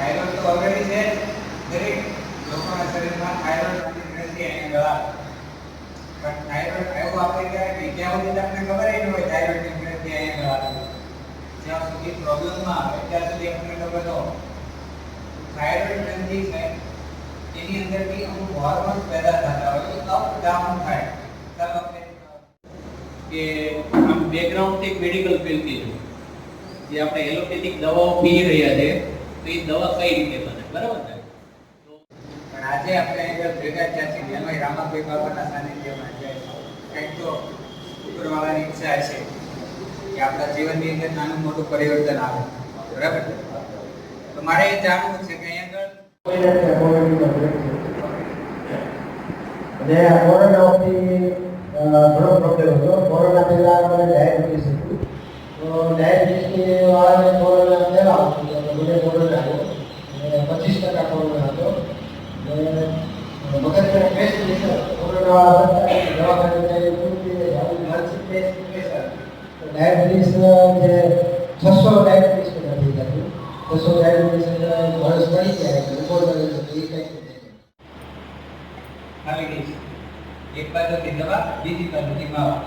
Thyroid તો already છે દરેક લોકોના શરીરમાં થાઇરોઇડ ગ્રંથિ અહીંયા ગળા પણ થાઇરોઇડ એવું આપણે કહેવાય કે જ્યાં સુધી તમને ખબર ન હોય થાઇરોઇડની ગ્રંથિ અહીંયા ગળા જ્યાં સુધી પ્રોબ્લેમમાં આવે ત્યાં સુધી આપણને ખબર ન હોય થાઇરોઇડ ગ્રંથિ છે એની અંદરથી અમુક હોર્મોન્સ પેદા થતા હોય તો અપ ડાઉન થાય ચાલો આપણે કે આમ બેકગ્રાઉન્ડથી મેડિકલ ફિલ્ડથી જે આપણે એલોપેથિક દવાઓ પી રહ્યા છે તો એ દવા કઈ રીતે બને બરાબર ને તો પણ આજે આપણે અહીંયા ભેગા થયા છીએ એમાં રામાભાઈ બાબાના સાનિધ્યમાં કંઈક તો ઉપરવાળાની ઈચ્છા છે કે આપણા જીવનની અંદર નાનું મોટું પરિવર્તન આવે બરાબર તો મારે એ જાણવું છે કે અહીંયા અને આ કોરોનાથી ઘણો પ્રોબ્લેમ હતો. કોરોના પહેલા મને ડાયાબિટીસ હતું. તો ડાયાબિટીસની વાળાને કોરોના પહેલા મને કોરોના આવ્યો અને 25% કોરોના હતો. અને મગજના ટેસ્ટ કોરોના વાળા દવાખાને માનસિક ટેસ્ટ ડાયાબિટીસ જે 600 ડાયાબિટીસ નથી થતું 600 ડાયાબિટીસ વર્ષ પડી જાય રિપોર્ટ કરે તો એ કંઈક આવી ગઈ છે એક બાજુથી દવા બીજી બાજુથી માવા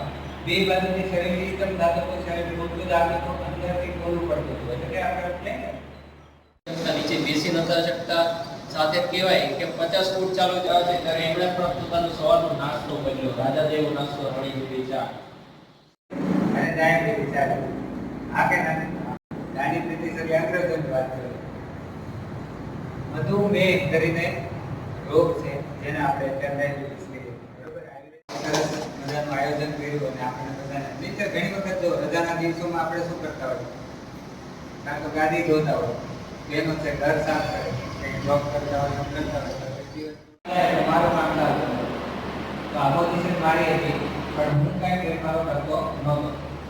બે બાજુથી શરીરની એકદમ ધાતુકો શરીર પૂરતું જ આવે તો અંદરથી ખોલવું પડતું હોય એટલે આપણે નીચે બેસી નતા શકતા સાથે કહેવાય કે 50 ફૂટ ચાલુ જાય છે ત્યારે એમણે પણ પોતાનો સવારનો નાસ્તો કર્યો રાજા જેવો નાસ્તો રણી દીધી ચા અને ડાયાબિટીસ ચાલે આ કે ડાયાબિટીસ એટલે અંગ્રેજોની વાત કરે મધુમેહ કરીને રોગ છે જેને આપણે ડાયાબિટીસ કહીએ બરોબર મજાનું આયોજન કર્યું અને આપણે બધાને નીચે ઘણી વખત જો રજાના દિવસોમાં આપણે શું કરતા હોય કાં તો ગાડી ધોતા હોય બેનો છે ઘર સાફ કરે કંઈક જોબ કરતા હોય કરતા હોય મારું કામ ચાલતું તો આપોઝિશન મારી હતી પણ હું કાંઈ ફેરફારો કરતો નહોતો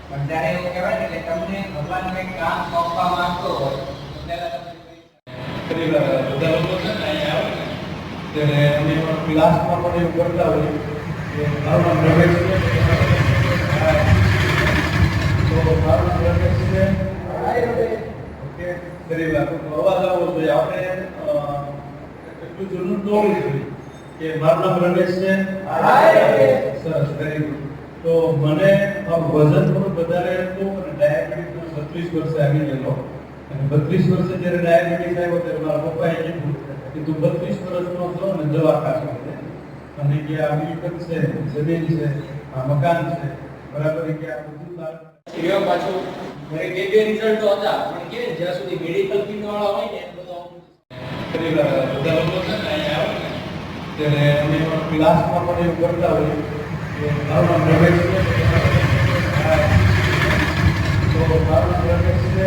પણ જ્યારે એવું કહેવાય ને કે તમને ભગવાન કંઈક કામ સોંપવા માંગતો હોય તો પહેલા તમે બધા લોકો છે ને અહીંયા આવે ને ત્યારે અમે પણ ક્લાસમાં પણ એવું કરતા હોઈએ કે મારું નામ રમેશ છે તો મારું નામ રમેશ છે ઓકે ગરીબ અવાજ આવવો જોઈએ આપણે એટલું જૂનું ન હોવું જોઈએ કે મારું નામ રમેશ છે સરસ ગરીબ તો મને વજન થોડું વધારે હતું અને ડાયાબિટીસ 32 વર્ષે આવી ગયેલો અને 32 વર્ષે જ્યારે ડાયાબિટીસ આવ્યો ત્યારે મારા પપ્પાએ કીધું કે તું 32 વર્ષનો છો અને દવા ખાશો અને કે આ મિલકત છે જમીન છે આ મકાન છે બરાબર કે આ બધું એવા પાછું મારે બે રિઝલ્ટો હતા પણ કે જ્યાં સુધી મેડિકલ ફીલ્ડ વાળા હોય ને એ બધો બધા લોકો છે ને અહીંયા આવે ને ત્યારે અમે પણ ક્લાસમાં પણ એવું કરતા હોઈએ કે મારું નામ રમેશ છે તો મારું નામ રમેશ છે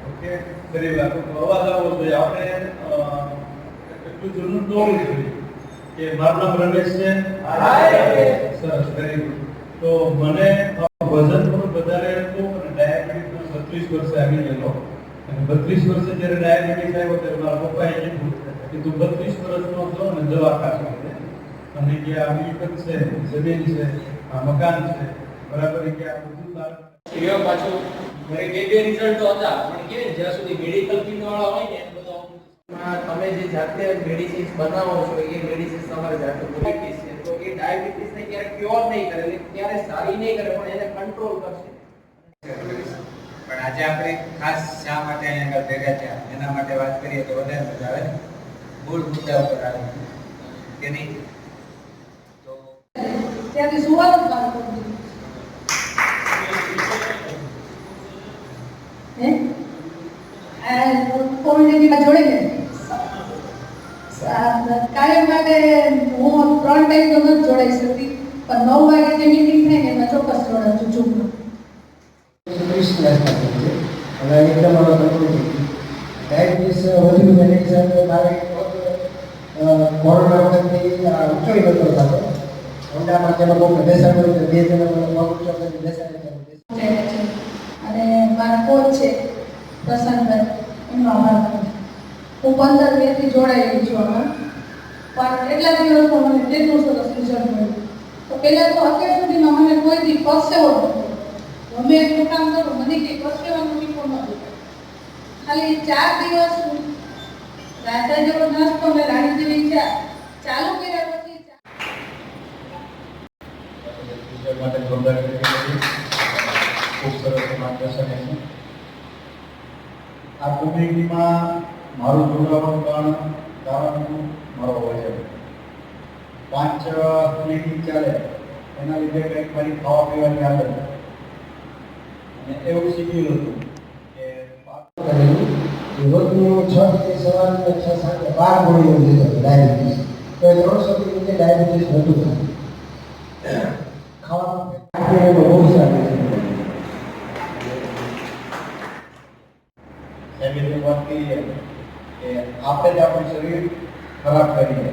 ઓકે ગરીબ અવાજ આવવો જોઈએ આપણે એટલું જૂનું ન હોવું જોઈએ કે મારું નામ રમેશ છે સરસ ગરીબ તો મને વજન થોડું વધારે હતું અને ડાયાબિટીસ 32 વર્ષે આવી ગયેલો અને 32 વર્ષે જ્યારે ડાયાબિટીસ આવ્યો ત્યારે મારા પપ્પાએ કીધું કે તું 32 વર્ષનો છો અને દવા ખાશો અને કે આ મિલકત છે જમીન છે આ મકાન છે બરાબર કે આ બધું એવા પાછું મારે બે રિઝલ્ટો હતા પણ કે જ્યાં સુધી મેડિકલ ફીલ્ડ વાળા હોય ને એ બધો તમે જે જાતે મેડિસિન્સ બનાવો છો એ મેડિસિન્સ તમારે જાતે ડાયાબિટીસ છે તો એ ડાયાબિટીસ ને ક્યારે ક્યોર નહીં કરે એટલે ક્યારે સારી નહીં કરે પણ એને કંટ્રોલ કરશે પણ આજે આપણે ખાસ શા માટે અહીંયા આગળ ભેગા થયા એના માટે વાત કરીએ તો વધારે મજા આવે મૂળ મુદ્દા ઉપર આવે કે નહીં તો ત્યાંથી સુવાનું કામ કરતું કોમ્યુનિટીમાં જોડે ને કાયમ માટે હું 3 ટાઈમ તો નથી જોડાઈ શકતી પણ 9 વાગે જે મીટિંગ થાય ને એમાં ચોક્કસ જોડાઉં છું ચૂકમાં અને એકદમ ડાયાબિટીસ વધુ મેડિસિન મારે કોરોના વખતથી ઊંચો નતો થતો ઊંડામાં જે લોકો બેસાડો તો 2 જણા ઊંચો કરી બેસાડે અને મારા કોચ છે પ્રશાંતભાઈ એમનો આભાર માનું હું 15 મેથી જોડાયેલી છું આમાં પણ એટલા દિવસમાં મને કેટલું સરસ રિઝલ્ટ મળ્યું તો પહેલાં તો અત્યાર સુધીમાં મને કોઈ દી પરસેવો નહોતો ગમે એટલું કામ કરું મને કંઈ પરસેવાનું મીઠું નહોતું ખાલી 4 દિવસ રાજા જેવો નાસ્તો ને રાણી જેવી ચા ચાલુ કર્યા પછી વિષય માટે જોરદાર તાળી. ખૂબ સરસ માર્ગદર્શન એનું. આ કોમ્યુનિટીમાં મારું જોડાવાનું કારણ મારો હોય છે. 5 મિનિટ ચાલે એના લીધે કંઈક મારી ખાવા પીવાની આદત અને એવું શીખ્યું હતું કે રોજનું 6 થી સવારે 6 સાંજે 12 ગોળીઓ લીધો ડાયાબિટીસ. તો એ 300 થી નીચે ડાયાબિટીસ વધુ થાય. ખાવામાં બહુ સારી છે. એવી રીતે વાત કરીએ કે આપણે જ આપણું શરીર ખરાબ કરીએ